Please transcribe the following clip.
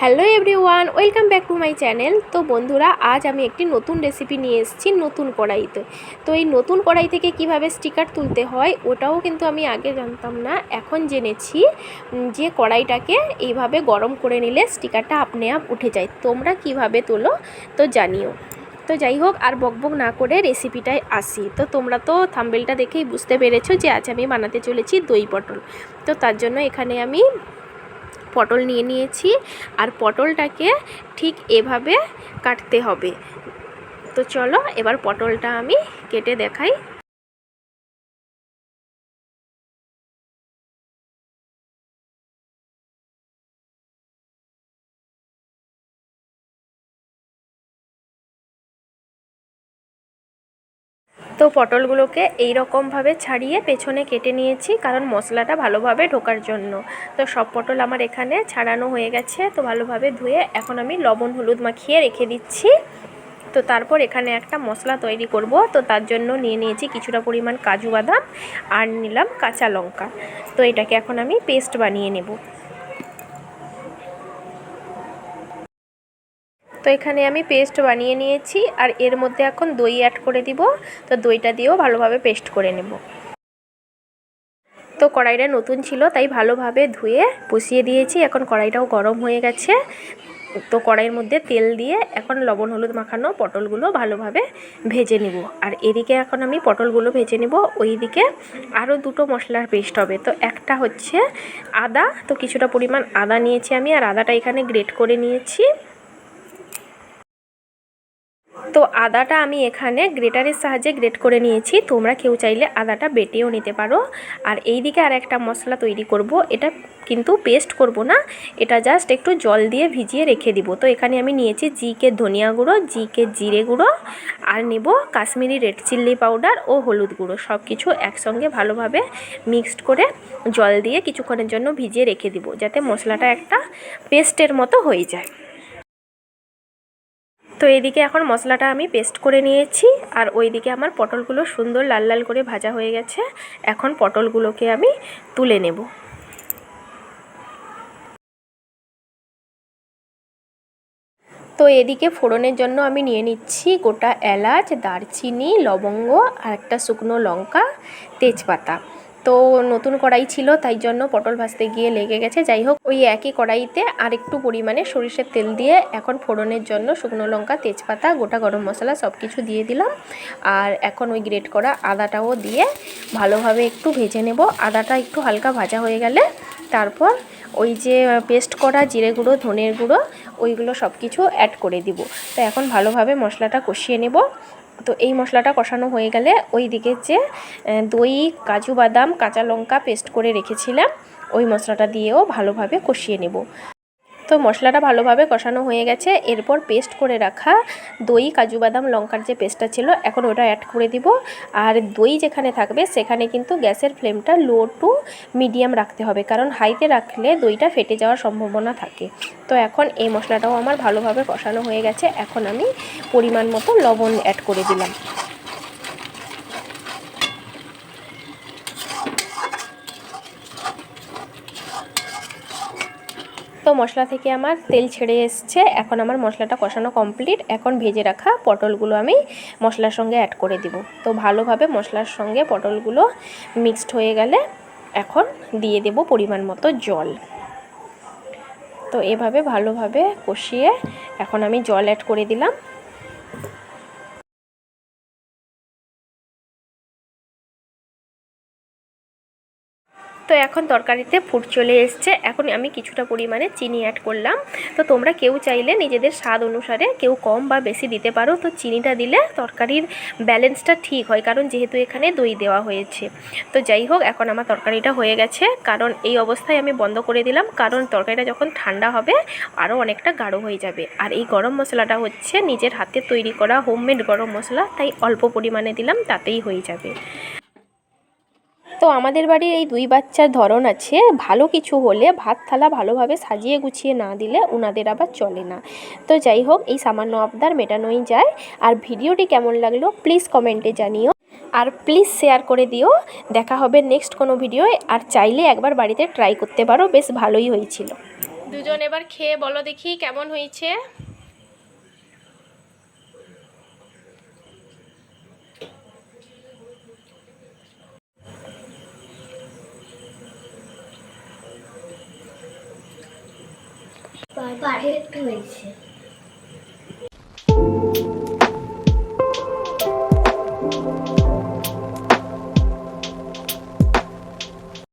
Hello everyone, welcome back to my channel. তো বন্ধুরা, আজ আমি একটি নতুন রেসিপি নিয়ে এসেছি নতুন কড়াইতে। তো এই নতুন কড়াই থেকে কিভাবে স্টিকার তুলতে হয় ওটাও কিন্তু আমি আগে জানতাম না, এখন জেনেছি যে কড়াইটাকে এইভাবে গরম করে নিলে স্টিকারটা আপনি আপ উঠে যায়। তোমরা কিভাবে তোলো তো জানিও। তো যাই হোক, আর বকবক না করে রেসিপিটায় আসি। তো তোমরা তো থাম্বনেলটা দেখেই বুঝতে পেরেছো যে আজ আমি বানাতে চলেছি দই পটল। তো তার জন্য এখানে আমি পটল নিয়ে নিয়েছি, আর পটলটাকে ঠিক এভাবে কাটতে হবে। তো চলো এবার পটলটা আমি কেটে দেখাই। তো পটলগুলোকে এই রকমভাবে ছাড়িয়ে পেছনে কেটে নিয়েছি, কারণ মশলাটা ভালোভাবে ঢোকার জন্য। তো সব পটল আমার এখানে ছাড়ানো হয়ে গেছে। তো ভালোভাবে ধুয়ে এখন আমি লবণ হলুদ মাখিয়ে রেখে দিচ্ছি। তো তারপর এখানে একটা মশলা তৈরি করব। তো তার জন্য নিয়ে নিয়েছি কিছুটা পরিমাণ কাজু বাদাম, আর নিলাম কাঁচা লঙ্কা। তো এটাকে এখন আমি পেস্ট বানিয়ে নেব। তো এখানে আমি পেস্ট বানিয়ে নিয়েছি, আর এর মধ্যে এখন দই অ্যাড করে দিব। তো দইটা দিয়েও ভালোভাবে পেস্ট করে নেব। তো কড়াইটা নতুন ছিল তাই ভালোভাবে ধুয়ে বসিয়ে দিয়েছি। এখন কড়াইটাও গরম হয়ে গেছে। তো কড়াইয়ের মধ্যে তেল দিয়ে এখন লবণ হলুদ মাখানো পটলগুলো ভালোভাবে ভেজে নিব। আর এদিকে এখন আমি পটলগুলো ভেজে নিব, ওইদিকে আরও দুটো মশলার পেস্ট হবে। তো একটা হচ্ছে আদা, তো কিছুটা পরিমাণ আদা নিয়েছি আমি, আর আদাটা এখানে গ্রেট করে নিয়েছি। তো আদাটা আমি এখানে গ্রেটারের সাহায্যে গ্রেট করে নিয়েছি। তোমরা কেউ চাইলে আদাটা বেটেও নিতে পারো। আর এই দিকে আর একটা মশলা তৈরি করব। এটা কিন্তু পেস্ট করব না, এটা জাস্ট একটু জল দিয়ে ভিজিয়ে রেখে দিব। তো এখানে আমি নিয়েছি জিকে ধনিয়া গুঁড়ো, জিকে জিরে গুঁড়ো, আর নেব কাশ্মীরি রেড চিল্লি পাউডার ও হলুদ গুঁড়ো। সব কিছু একসঙ্গে ভালোভাবে মিক্সড করে জল দিয়ে কিছুক্ষণের জন্য ভিজিয়ে রেখে দিব, যাতে মশলাটা একটা পেস্টের মতো হয়ে যায়। তো এইদিকে এখন মশলাটা আমি পেস্ট করে নিয়েছি, আর ওইদিকে আমার পটলগুলো সুন্দর লাল লাল করে ভাজা হয়ে গেছে। এখন পটলগুলোকে আমি তুলে নেব। তো এদিকে ফোড়নের জন্য আমি নিয়ে নিচ্ছি গোটা এলাচ, দারচিনি, লবঙ্গ, আর একটা শুকনো লঙ্কা, তেজপাতা। তো নতুন কড়াই ছিল তাই জন্য পটল ভাজতে গিয়ে লেগে গেছে। যাই হোক, ওই একই কড়াইতে আর একটু পরিমাণে সরিষার তেল দিয়ে এখন ফোড়নের জন্য শুকনো লঙ্কা, তেজপাতা, গোটা গরম মশলা সব কিছু দিয়ে দিলাম। আর এখন ওই গ্রেট করা আদাটাও দিয়ে ভালোভাবে একটু ভেজে নেব। আদাটা একটু হালকা ভাজা হয়ে গেলে তারপর ওই যে পেস্ট করা জিরে গুঁড়ো, ধনের গুঁড়ো, ওইগুলো সব কিছু অ্যাড করে দিব। তো এখন ভালোভাবে মশলাটা কষিয়ে নেব। তো এই মশলাটা কষানো হয়ে গেলে ওই দিকে যে দই, কাজু বাদাম, কাঁচা লঙ্কা পেস্ট করে রেখেছিলাম, ওই মশলাটা দিয়েও ভালোভাবে কষিয়ে নেব। তো মশলাটা ভালোভাবে কষানো হয়ে গেছে। এরপর পেস্ট করে রাখা দই, কাজু বাদাম, লঙ্কার যে পেস্টটা ছিল এখন ওটা অ্যাড করে দিব। আর দই যেখানে থাকবে সেখানে কিন্তু গ্যাসের ফ্লেমটা লো টু মিডিয়াম রাখতে হবে, কারণ হাইতে রাখলে দইটা ফেটে যাওয়ার সম্ভাবনা থাকে। তো এখন এই মশলাটাও আমার ভালোভাবে কষানো হয়ে গেছে। এখন আমি পরিমাণ মতো লবণ অ্যাড করে দিলাম। তো মশলা থেকে আমার তেল ছেড়ে এসছে। এখন আমার মশলাটা কষানো কমপ্লিট। এখন ভেজে রাখা পটলগুলো আমি মশলার সঙ্গে অ্যাড করে দিব। তো ভালোভাবে মশলার সঙ্গে পটলগুলো মিক্সড হয়ে গেলে এখন দিয়ে দেব পরিমাণ মতো জল। তো এভাবে ভালোভাবে কষিয়ে এখন আমি জল অ্যাড করে দিলাম। তো এখন তরকারিতে ফুট চলে এসছে। এখন আমি কিছুটা পরিমাণে চিনি অ্যাড করলাম। তো তোমরা কেউ চাইলে নিজেদের স্বাদ অনুসারে কেউ কম বা বেশি দিতে পারো। তো চিনিটা দিলে তরকারির ব্যালেন্সটা ঠিক হয়, কারণ যেহেতু এখানে দই দেওয়া হয়েছে। তো যাই হোক, এখন আমার তরকারিটা হয়ে গেছে। কারণ এই অবস্থায় আমি বন্ধ করে দিলাম, কারণ তরকারিটা যখন ঠান্ডা হবে আরও অনেকটা গাঢ় হয়ে যাবে। আর এই গরম মশলাটা হচ্ছে নিজের হাতে তৈরি করা হোমমেড গরম মশলা, তাই অল্প পরিমাণে দিলাম, তাতেই হয়ে যাবে। তো আমাদের বাড়ির এই দুই বাচ্চার ধরন আছে, ভালো কিছু হলে ভাত থালা ভালোভাবে সাজিয়ে গুছিয়ে না দিলে ওনাদের আবার চলে না। তো যাই হোক, এই সামান্য আবদার মেটানোই যায়। আর ভিডিওটি কেমন লাগলো প্লিজ কমেন্টে জানিও, আর প্লিজ শেয়ার করে দিও। দেখা হবে নেক্সট কোনো ভিডিওয়। আর চাইলে একবার বাড়িতে ট্রাই করতে পারো, বেশ ভালোই হয়েছিল। দুজন এবার খেয়ে বলো দেখি কেমন হয়েছে। পারফেক্ট হয়েছে।